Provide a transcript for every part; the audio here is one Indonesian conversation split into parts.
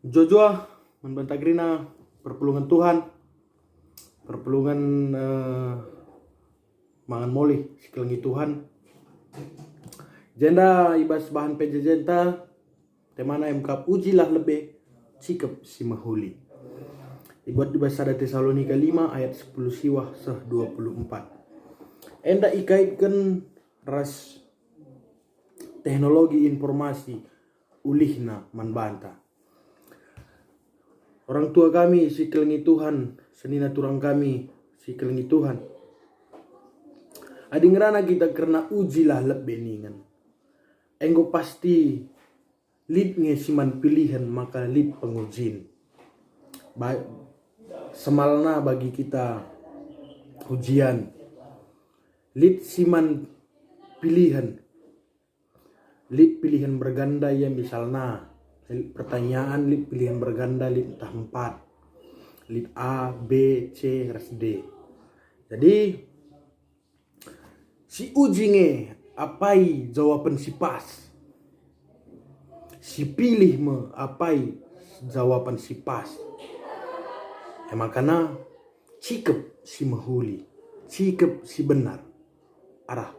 Jojoa Manbantagrina perpulungan Tuhan, perpulungan mangan moli sikelengi Tuhan. Jenda ibas bahan pejejenta temana MK ujilah lebih sikap si mahuli. Ibuat di Sada Tesalonika 5 ayat 10 siwah seh 24. Enda ikaitkan ras teknologi informasi ulihna manbanta. Orang tua kami si kelengi Tuhan, senina turang kami si kelengi Tuhan. Adi ngerana kita karena ujilah lebih ningan. Enggo pasti lid ngesiman pilihan maka lid pengujin. Semalna bagi kita ujian. Lid siman pilihan. Lid pilihan berganda ya misalnya. Pertanyaan lid pilihan berganda lid entah 4. Lid A, B, C, ras D. Jadi si uji nge apai jawaban si pas. Si pilih me apai jawaban si pas. Makanya cikep si mahuli, cikep si benar. Arah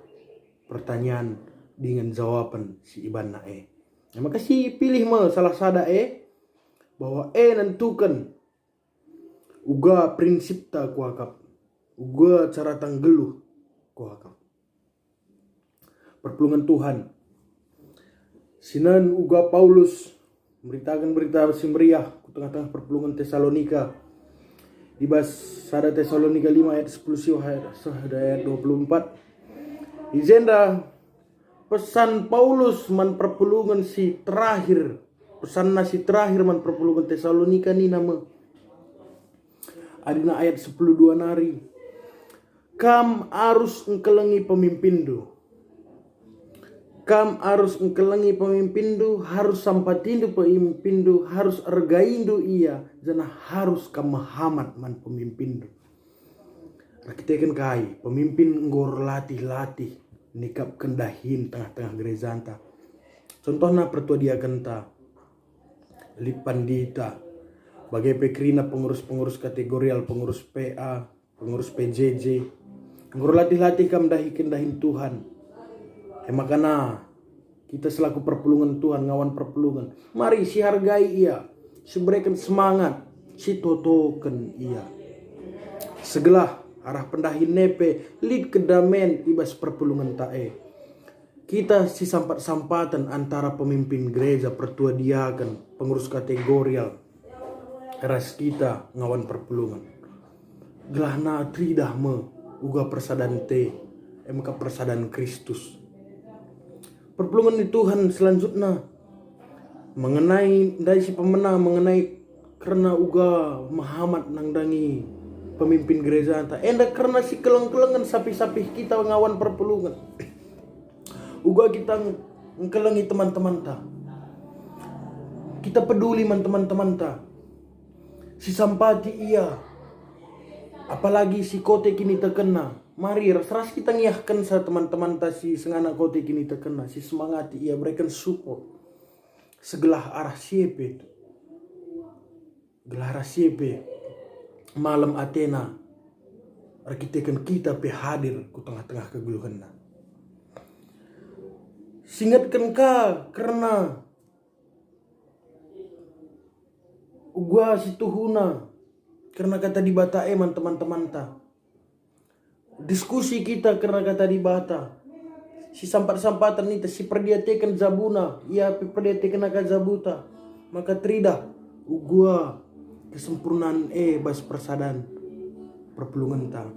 pertanyaan dengan jawaban si iban na maka si pilih me salah sada bahwa nentukan uga prinsip ta kuakap, uga cara tanggeluh kuakap. Perpulungan Tuhan. Sinan uga Paulus memberitakan berita si meriah ku tengah-tengah perpulungan Tesalonika. Di bas Sada Tesalonika 5 ayat 10 siwah ayat 24. Izenda pesan Paulus man perpulungan si terakhir. Pesan nasi terakhir man perpulungan Tesalonika ni nama. Adina ayat 10:2 nari. Kam arus engkelengi pemimpindu. Kam arus engkelengi pemimpindu, harus sampatindu pemimpindu, harus ergaindu ia, jana harus kamahamat man pemimpindu. Rakitekan kai, pemimpin ngor latih-latih, nikap kendahin tengah-tengah gereja anta. Contohnya pertua dia kenta, lip pandita, bagai pekrina pengurus-pengurus kategorial, pengurus PA, pengurus PJJ, ngor latih-latih kam dahin Tuhan. Makanya kita selaku perpulungan Tuhan, ngawan perpulungan, mari si hargai ia, si berikan semangat, si totokan ia. Segelah arah pendahin nepe, lid kedamen ibas perpulungan tae. Kita si sampat-sampatan antara pemimpin gereja, pertua diaken, pengurus kategorial, ras kita ngawan perpulungan. Gelahna tridah me, uga persadan te, emka persadan Kristus. Perpulungan di Tuhan selanjutnya mengenai dari si pemenang mengenai karena uga Muhammad nangdangi pemimpin gereja anta enda karena si keleng-kelengan sapi-sapi kita ngawan perpulungan uga kita ngkelengi teman-teman ta, kita peduli man teman-teman ta, si sampati iya apalagi si kote kini terkena. Mari ras kita ngiyahkan sa teman-teman ta si sengana kote kini terkena, si semangati ia berikan support segelah arah siepe, gelah arah siepe malam Athena arkitekan kita pe hadir ku tengah-tengah keguluhanna. Singatkan ka karena ugua si tuhuna karena kata dibata man teman-teman ta. Diskusi kita karena kata dibata. Si sampat-sampatan itu si perdiatekan zabuna, ia perdiatekan akan zabuta. Maka trida ugua kesempurnaan bas persadan perpulungan ta.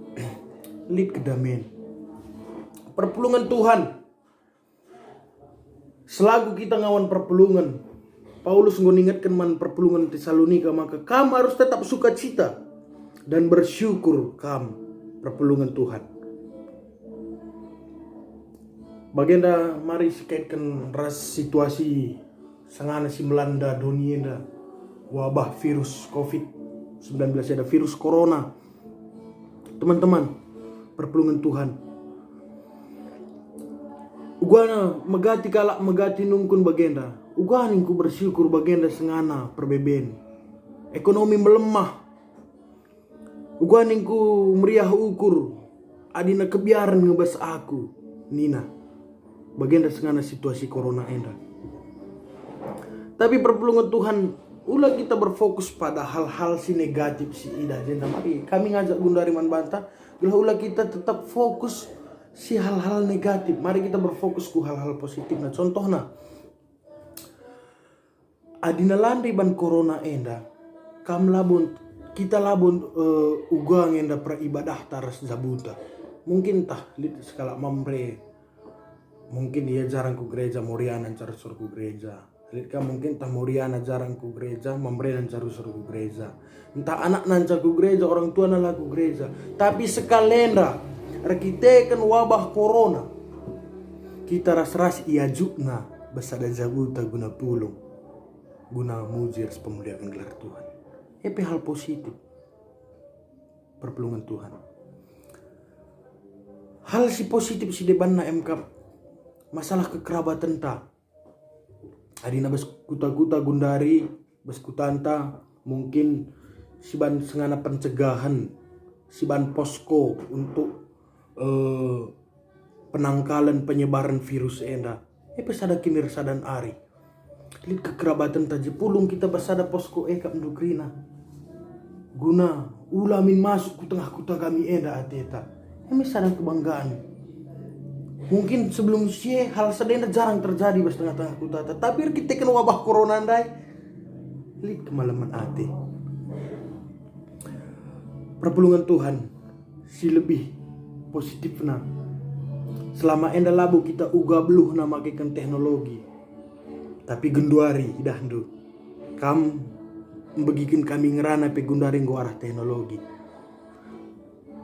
Lid kedamen. Perpulungan Tuhan. Selagu kita ngawan perpulungan, Paulus ngingatkan man perpulungan Tesalonika, maka kamu harus tetap sukacita dan bersyukur kamu perpulungan Tuhan. Bagenda mari kaitkan ras situasi sangana si melanda dunia da wabah virus COVID-19 ada virus corona. Teman-teman, perpulungan Tuhan. Ugana megati kalak megati nungkun bagenda. Uganing ku bersyukur bagenda sengana perbeben. Ekonomi melemah. Uganing ku meriah ukur. Adina kebiaran ngebas aku. Nina. Bagenda sengana situasi corona enda. Tapi perpulungan Tuhan, ulah kita berfokus pada hal-hal si negatif si ida jenda mari. Kami ngajak Gundari Manbanta, ulah kita tetap fokus si hal-hal negatif. Mari kita berfokus ku hal-hal positif. Nah contohnya, adina landai ban corona enda, kita labun ugang enda pra ibadah taras zabuta. Mungkin tah skala mamre, mungkin dia jarang ku gereja Moriana cara suruh ku gereja. Lihat mungkin tah Moriana jarang ku gereja, mamre dan cara suruh ku gereja. Entah anak nanca ku gereja, orang tua nala ku gereja. Tapi sekalenda rekitekan wabah corona, kita ras-ras ia jukna besada zabuta guna pulung, guna mujir pemuliaan gelar Tuhan. Itu hal positif perpulungan Tuhan. Hal si positif si debanna MK masalah kekerabatan ta. Adina bas kuta-kuta Gundari, bas kutanta mungkin si ban sengana pencegahan, si ban posko untuk penangkalan penyebaran virus enda. Pesada kinir sadan ari. Lihat kekerabatan taji pulung kita basada posko eka mendukrina. Guna ulamin masuk ku tengah kuta kami enda ateta. Sada kebanggaan. Mungkin sebelum hal sedena jarang terjadi bas tengah-tengah kuta. Tapi kita kena wabah corona andai. Lihat kemalaman ate. Perpulungan Tuhan si lebih positif na. Selama enda labu kita uga beluh na makikan teknologi. Tapi genduari dahdu. Kam membagikan kami ngerana pe Gundari nggo arah teknologi.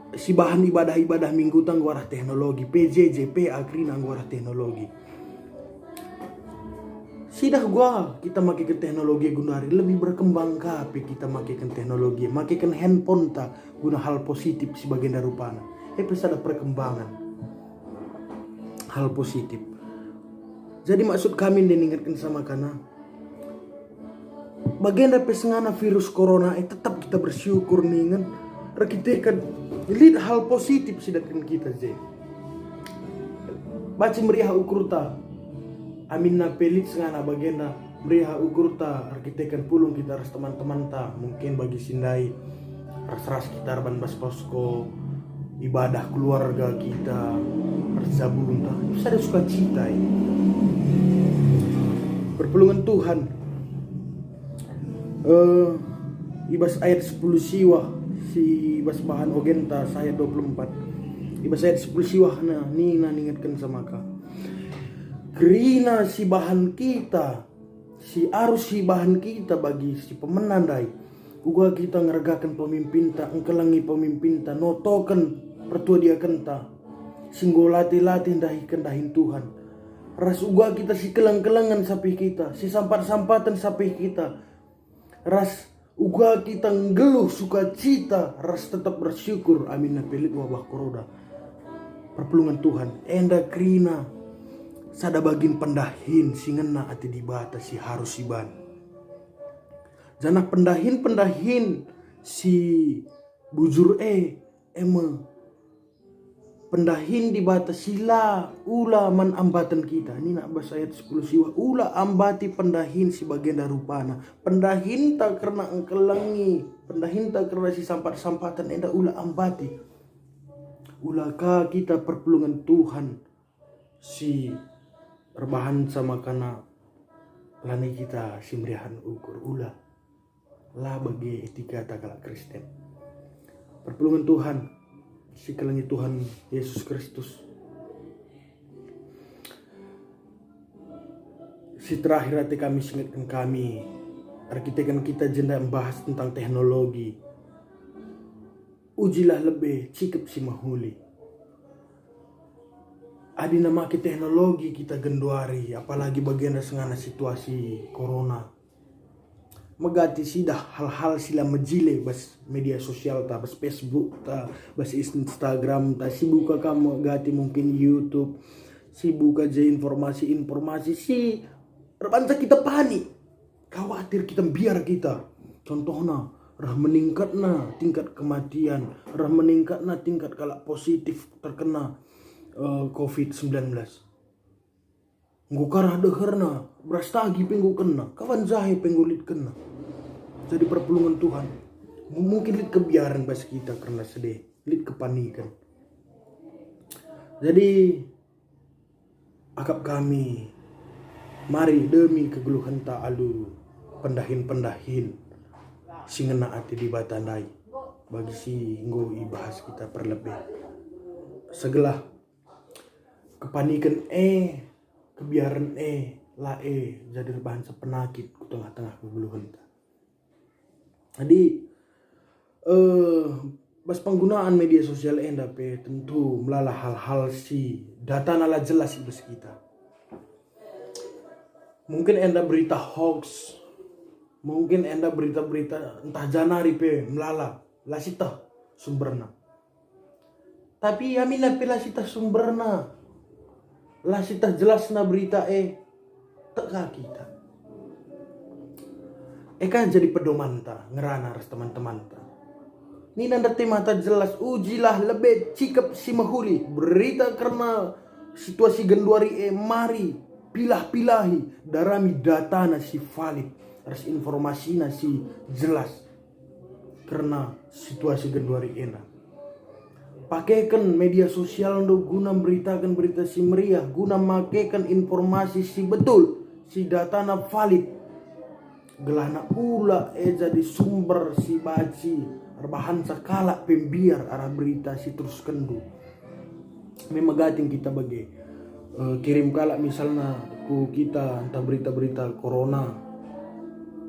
Si bahan ibadah-ibadah minggu tang nggo arah teknologi. PJJ, akrina nggo arah teknologi. Sidah gua kita makikan teknologi Gundari lebih berkembang kape kita makikan teknologi. Makikan handphone ta guna hal positif sebagian darupana. Ada perkembangan. Hal positif. Jadi maksud kami dan ingatkan sama kana bagian dari pesengana virus corona tetap kita bersyukur ningan kita kan lihat hal positif sidatkan kita je baca meriah ukurta amin na pelit sengana bagian meriah ukurta kita kan pulung kita ras teman-teman ta mungkin bagi sindai ras-ras kita ban bas posko ibadah keluarga kita berzabun ta bisa ada sukacita perpulungan Tuhan. Ibas ayat 10 siwah si ibas bahan ogenta ayat 24. Ibas ayat 10 siwah na nina ningatkan sama ka. Gerina si bahan kita, si arus si bahan kita bagi si pemenandai. Uga kita ngeragakan pemimpinta, engkelangi pemimpinta, notokan pertua dia kenta. Singgo latih-latih dahin Tuhan. Ras uga kita si kelang-kelangan sapi kita, si sampat-sampatan sapi kita. Ras uga kita ngeluh sukacita, ras tetap bersyukur. Amin na pelit wabah corona. Perpulungan Tuhan, enda krina sada bagin pendahin singena ati dibata si harus siban. Jana pendahin si bujur ema pendahin di batas sila ula man ambatan kita. Ini nak bahasa ayat 10 siwa. Ula ambati pendahin si bagian darupana. Pendahin tak karena engkelangi. Pendahin tak karena si sampat-sampatan enda ula ambati. Ulaka kita perpulungan Tuhan si rebahan sama kana lani kita si meriahan ukur ula. Lah bagi etika takala Kristen. Perpulungan Tuhan si kelangi Tuhan Yesus Kristus. Si terakhir hati kami singatkan kami. Arkitekan kita jenda membahas tentang teknologi. Ujilah lebih cikep si mahuli. Adina make teknologi kita genduari. Apalagi bagian sengana situasi corona. Megati sidah hal-hal sila mejile bas media sosial ta bas Facebook ta bas Instagram ta si buka kamu gati mungkin YouTube si buka je informasi si Rebanca kita panik, khawatir kita biar kita. Contohnya, meningkatnya tingkat kematian, meningkatnya tingkat kalak positif terkena COVID-19. Ngukara deherna, berastagi penggu kena, kawan zahe penggulit kena. Jadi perpulungan Tuhan, mungkin lit kebiaran bas kita karena sedih, lit kepanikan. Jadi akap kami, mari demi kegeluhan ta'alu, pendahin singena ati di batandai, bagi si nggo ibahas kita perlebih. Segelah kepanikan kebiaran jadi rebahan sepenakit ku tengah-tengah kegeluhan ta. Jadi bas penggunaan media sosial dapat tentu melala hal-hal si data nala jelas ibas kita. Mungkin enda berita hoax, mungkin enda berita-berita entah janari melala lasita sumberna. Tapi yamin nape lasita sumberna, lasita jelasna berita tak kita. Kan jadi pedoman ta ngerana ras teman-teman ta. Ni nanda mata jelas ujilah lebih cikap si mahuli berita karena situasi genduari mari pilah-pilahi darami data na si valid ras informasi na si jelas karena situasi genduari ena. Pakaikan media sosial ndo guna beritakan berita si meriah, guna makaikan informasi si betul, si data na valid. Gelana pula jadi sumber si baci rebahan sakala pembiar arah berita si terus kendu. Memagating kita bagi kirim kala misalnya ku kita entah berita-berita corona.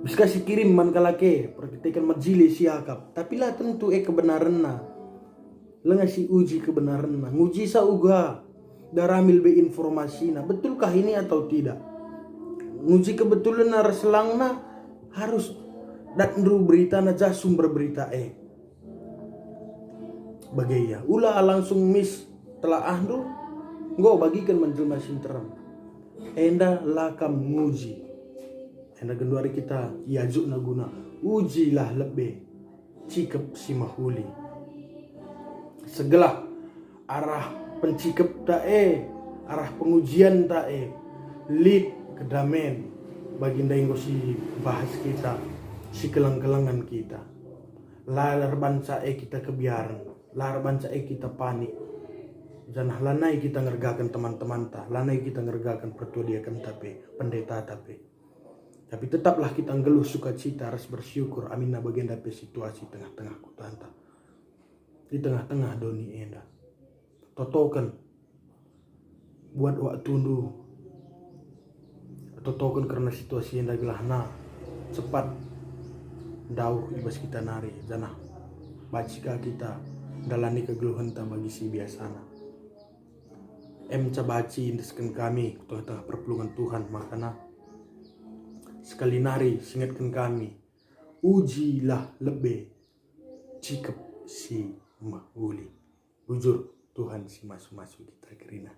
Bisa kasih kirim man kalake perkitekan majili siakap. Tapi lah tentu kebenaran na. Lenga si uji kebenaran na. Nguji sa uga daramil be informasi na. Betulkah ini atau tidak? Nguji kebetulan na reselang na harus datru berita na jah sumber berita bagaya ulah langsung telah ahdu nggo bagikan menjelma sinteram enda lakam nguji enda genduari kita yajuk na guna ujilah lebih cikep si mahuli segelah arah pencikep arah pengujian lead kedamen baginda yang si bahas kita si kelang-kelangan kita lar banca kita kebiaran lar banca kita panik janah lanai kita ngergakan teman-teman ta lanai kita ngergakan pertudiakan tapi pendeta tapi tetaplah kita ngeluh sukacita ras bersyukur amina baginda pe situasi tengah-tengah kutanta di tengah-tengah doni enda totokan buat waktu dulu atau token karena situasi yang dagelah cepat dauh ibas kita nari janah bacika kita dalani kegeluhan ta bagi si biasana cabaci indeskan kami tengah-tengah perpulungan Tuhan makana sekali nari singatkan kami ujilah lebih cikep si mahuli bujur Tuhan si masu-masu kita kerina.